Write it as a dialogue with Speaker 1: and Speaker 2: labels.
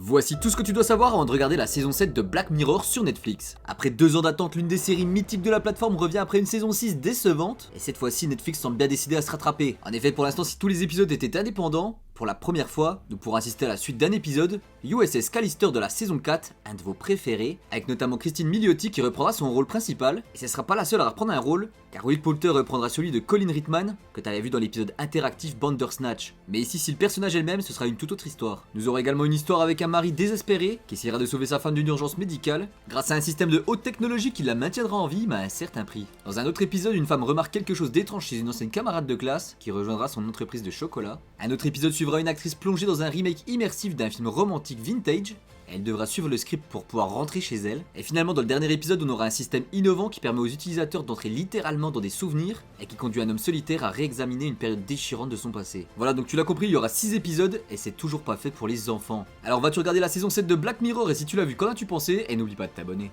Speaker 1: Voici tout ce que tu dois savoir avant de regarder la saison 7 de Black Mirror sur Netflix. Après 2 ans d'attente, l'une des séries mythiques de la plateforme revient après une saison 6 décevante, et cette fois-ci Netflix semble bien décidé à se rattraper. En effet, pour l'instant, si tous les épisodes étaient indépendants, pour la première fois, nous pourrons assister à la suite d'un épisode, USS Callister de la saison 4, un de vos préférés, avec notamment Christine Milioti qui reprendra son rôle principal, et ce sera pas la seule à reprendre un rôle, car Will Poulter reprendra celui de Colin Ritman, que t'avais vu dans l'épisode interactif Bandersnatch. Mais ici, si le personnage est le même, ce sera une toute autre histoire. Nous aurons également une histoire avec un mari désespéré, qui essaiera de sauver sa femme d'une urgence médicale, grâce à un système de haute technologie qui la maintiendra en vie, mais à un certain prix. Dans un autre épisode, une femme remarque quelque chose d'étrange chez une ancienne camarade de classe, qui rejoindra son entreprise de chocolat. Un autre épisode suivra une actrice plongée dans un remake immersif d'un film romantique vintage. Elle devra suivre le script pour pouvoir rentrer chez elle. Et finalement, dans le dernier épisode, on aura un système innovant qui permet aux utilisateurs d'entrer littéralement dans des souvenirs et qui conduit un homme solitaire à réexaminer une période déchirante de son passé. Voilà, donc tu l'as compris, il y aura 6 épisodes et c'est toujours pas fait pour les enfants. Alors vas-tu regarder la saison 7 de Black Mirror et si tu l'as vu, qu'en as-tu pensé? Et n'oublie pas de t'abonner.